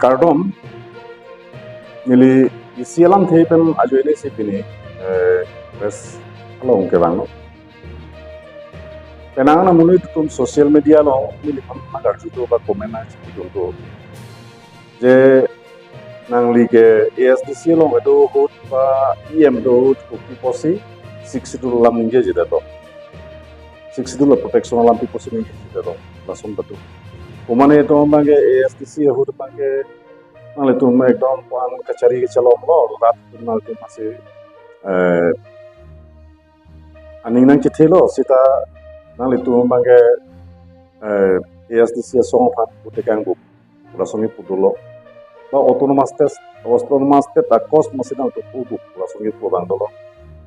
Cardom nili isialam thepen ajoile sipini res along ke bangno penang na muni tum social media lo nili pam nagar juto ba comment na chido je nang like ASDC lo edo hot ba EM do hot kopi posi 62 lam ninge jeda to 62 la protection lam pi posi ninge jeda to lasom batu kumane to bange ASDC hot bange nang le tum ekdom pan kachari ke chalo lo rat nang tum mase aning nang chithelo sita nang le tum bange ASDC song pan putekang bu rasomi pudulo ba autonomous test akos masina to pudu rasomi pudang dolo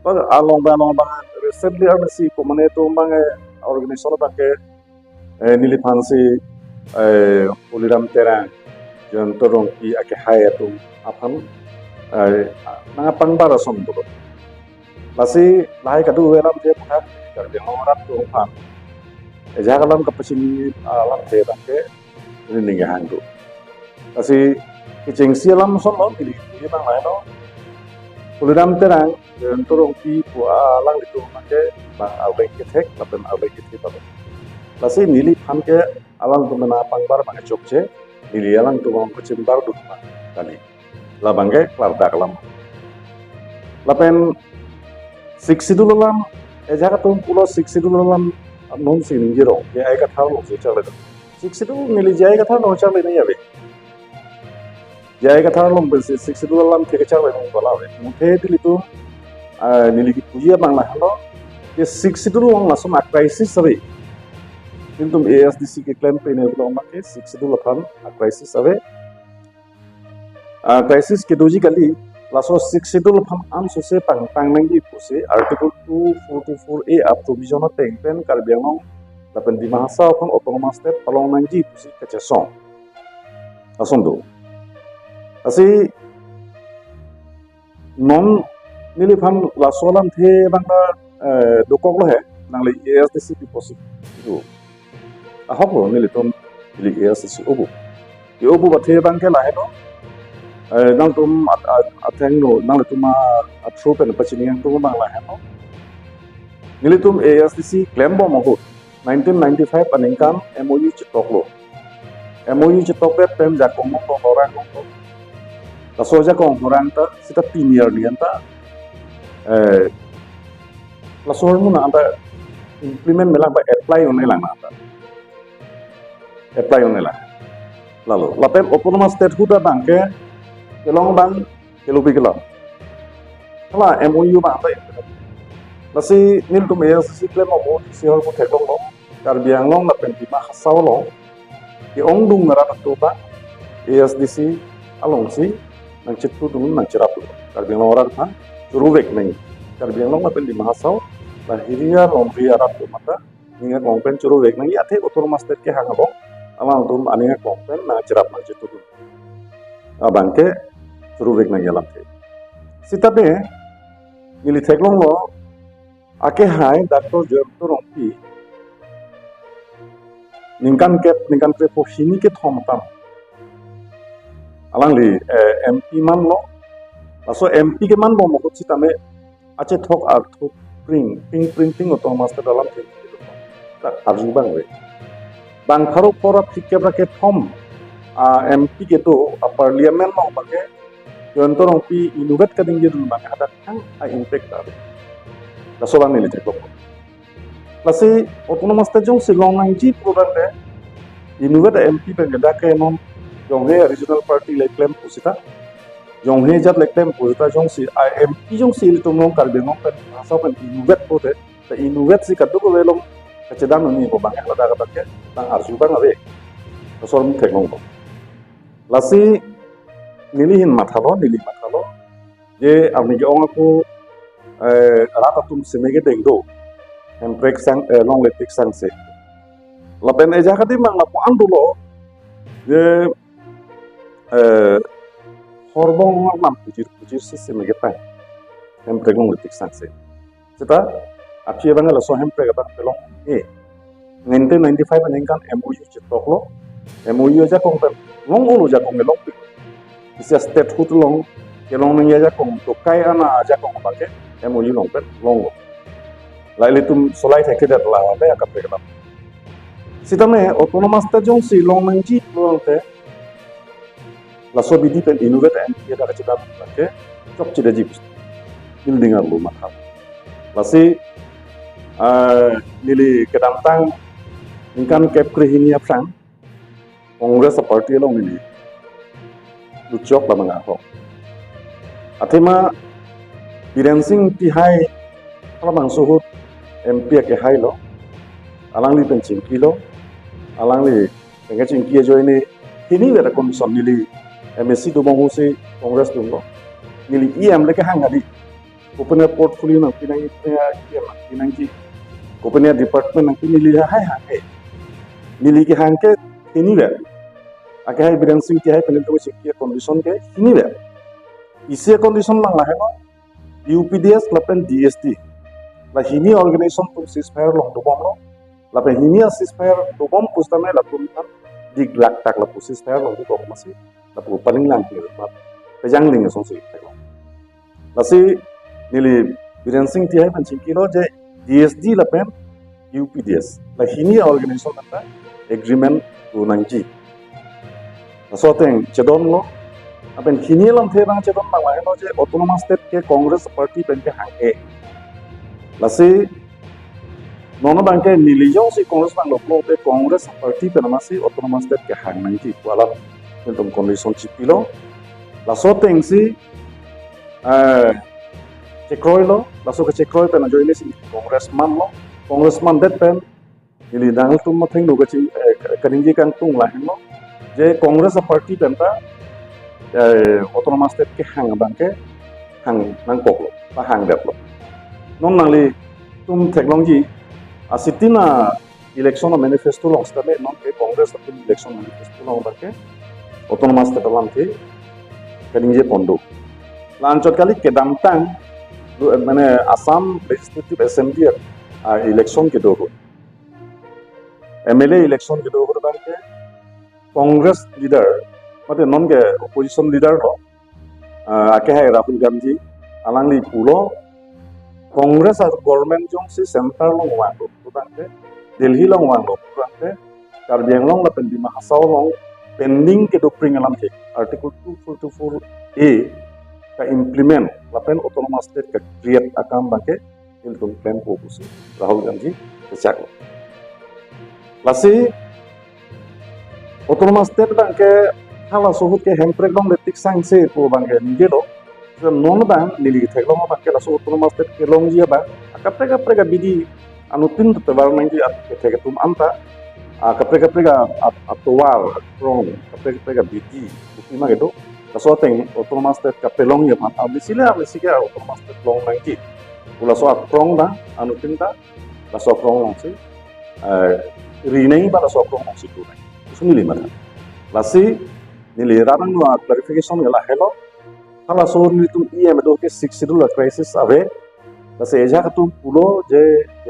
ba along ba recently arsi kumane to bange organization bange nili phansi uliram terang jan torong ki ake hayatum aphan nanga pangbar asom dolo lasi lahai kadu welam je phat kar de ngorat to phan ejagalam kapasini alam the bange ni ninga handu lasi kicing sialam solo ini bang laino uliram terang jan torong ki pu alang itu bange bang albe kithek lapen albe kithek lasi nili phan ke alang tumena pangbar bange chokche nili alang tumong kecimbar dukma kali labange klarda kalam lapen 62 lam ejaga tum pulo 62 lam non sin jiro ye ay katha lo se chale 62 nili jay katha no chale nahi abe jay katha lo 62 lam theke chale no balawe muthe dili tum nili ki pujiya bangla halo ye 62 lam lasum a crisis sabe কিন্তু ASDC के क्लेम पे ने बोला के 62 लफन crisis away crisis के दोजी कली लासो 62 लफन आम सोसे पांगनंगी पुसे article 2424A up provision of टेंपेन करबियांग लपन दिमासा अपन ऑटोनोमस स्टेट पलोंगनंगी पुसे कचेसों असोंदो असि नॉन निलिफन लासोलाम थे बंगा दोकोगलो है नांगले ASDC की पोसी ahok nili tum nili ASDC obu bathe bangke lahe no nang tum atheng no nang tum through pen pachini yang tum bang lahe no nili tum ASDC claim bo mo 1995 paningkan MOU chitok lo MOU chitok pe pem jakong mo orang ko ta soja kong orang ta sita premier ni anta la sor mu na anta implement melang ba apply on elang anta apply onela lalu lapen autonomous state huda bangke kelong bang kelubi kelang kala MOU bang ta lasi nil tum ASDC claim mo si hol mo theklong lo kar biang long lapen bima hasaw lo ki ong dung ngara to ba ASDC along si nang chitu dum nang chirap lo kar biang long orang ha churuvek nai kar biang long lapen bima hasaw la hiria long ri arap to mata ninga long pen churuvek nai athe autonomous state ke hangabo alang tum aninga kompen na cerap na jitu tu abangke suruvek na yalam the sitabe nili theklong lo ake hai doctor jemto rongpi ningkan ke po hini ke thomtam alang li MP man lo aso MP ke man bo mo sitame ache thok ar thok printing autonomous dalam the ta arju bang we bang kharo pora phike brake thom MP ke to parliament ma bake yontorong pi innovate ka ding jedul bang ada kan a impact ade la solang ni le ko lasi autonomous ta jong silong nang ji program de innovate MP pe gada ke non jong he regional party le claim pusita jong he jat le claim pusita jong si MP jong si le tumong kar be ngom pen asa pen innovate ko de ta innovate si kadu ko velom kecedam ni ko bang ala daga bake nang arju bang abe sorum theklong ko lasi nili mathalo je ami ge ong ko rata tum semege dengdo em break sang long letik sang se lapen eja khati mang la po andulo je horbong mam pujir se semege pa em break long letik sang se seta apche bang la so hem break ba pelong 1995 anengkan MOU chitok lo MOU aja kong pen long ulu aja kong long pi isia state hut long ke long nang aja kong to kai ana aja kong bake MOU long pen long lai le tum solai theke dat la le ka pe ka sitame autonomous ta jong si long nang ji long te la so bidi pen innovate and ya da chida bake chop chida ji building ar lu ma la si nili kedam tang ingkan kep krihinia prang Congress party long nili luchok la manga ho athema Biren Singh ti hai kala mang suhut MP ke hai lo alang li pen chingki lo alang li penga chingki join ni kini vera condition nili MSC do bang se Congress dum lo nili EM le ka hangadi open portfolio na pinang pinang ki open department na nili hai hai nili ki hang ke kini vera ake hai Biren Singh ki hai pen to chingki condition ke kini vera ise condition lang la hai no UPDS lapen DST la hini organization tum ceasefire long do bom lo lapen hini ceasefire do bom pustame la tum tan dig lak tak la ceasefire long do masi la pu paling lang ki ma pejang ling song si la si nili Biren Singh ti hai pan chingki lo je DSD lapen UPDS la hini organization ta agreement to nangji la so teng chedon lo apen hini lam the bang chedon bang la je autonomous state ke Congress party pen ke hangke lasi nono bang ke niliyong si Congress bang lo pe Congress party pen masi autonomous state ke hang nang ki wala pen condition chipilo la so teng si chekroi lo la so ke chekroi pen join si congressman det pen nili dang tum ma theng no ke chi karingi kang tung la hen lo je Congress party pen ta autonomous state ke hang bang ke hang nang pok lo pa hang dep lo non nangli tum technology asitina election manifesto long stame non ke Congress apun election manifesto long barke autonomous state lam ke kaninje pondo lanchot kali kedam tang mane Assam legislative assembly election ke do MLA election ke do barke Congress leader mate non ke opposition leader lo ake hai Rahul Gandhi alangli pulo Congress R government jong si center long wang lo turante Delhi long wang lo turante Karbi Anglong la pendi Mahasau long pending ke do pringalam ke article 244A ka implement la pen autonomous state ka create akam bangke iltum plan ko busi Rahul Gandhi kecak lasi autonomous state bangke hala sohut ke hemprek long letik sang se ko bangke nigelo non bang nili theglong ba ke laso autonomous state ke long jia ba kapre bidi anutin te bar nang ji ke thege tum anta kapre atwar from kapre bidi utima gedo laso teng autonomous state ka pelong ya pan abisile ke autonomous state long nang ji laso prong da anutin da laso prong long si rinei ba laso prong long si tu sumili mara lasi nili ranang no clarification la hello hala sor ni tum EM do ke 6 schedule crisis ave lase eja ka tum pulo je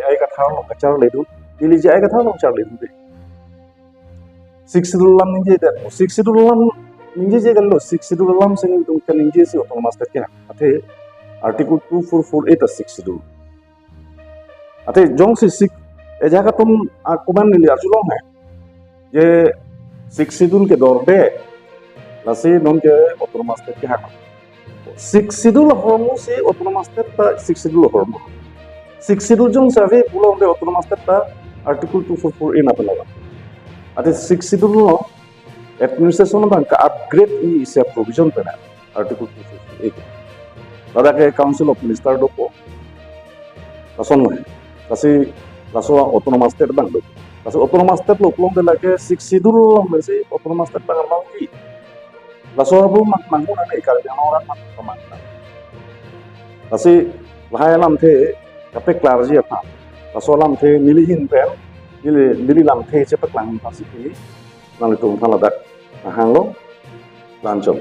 ai ka thar lo kachar le du dili je ai ka thar lo char le du 6 schedule lam ninje da 6 schedule lam ninje je gallo 6 schedule lam sing tum kan ninje se autonomous state ke athe article 2448 ta 6 schedule athe jong se 6 eja ka tum akuman ni arjulong hai je 6 schedule ke dor de lase non ke autonomous state ke hak 6 schedule hormo se autonomous state ta 6 schedule hormo 6 schedule jong save pulo de autonomous state ta article 244A na pala ate 6 schedule no administration bang ka upgrade is a provision pena article 244A lada ke council of minister do ko rason no kasi laso autonomous state bang do kasi autonomous state lo pulo de la ke 6 schedule me se autonomous state bang bang ki laso bu mak mangun ane ikal yang orang mak pemangna lasi bahaya lam the kape klarji apa laso lam the milihin pel nili lam the cepat lang pasti nang itu thaladak hang lo lanjut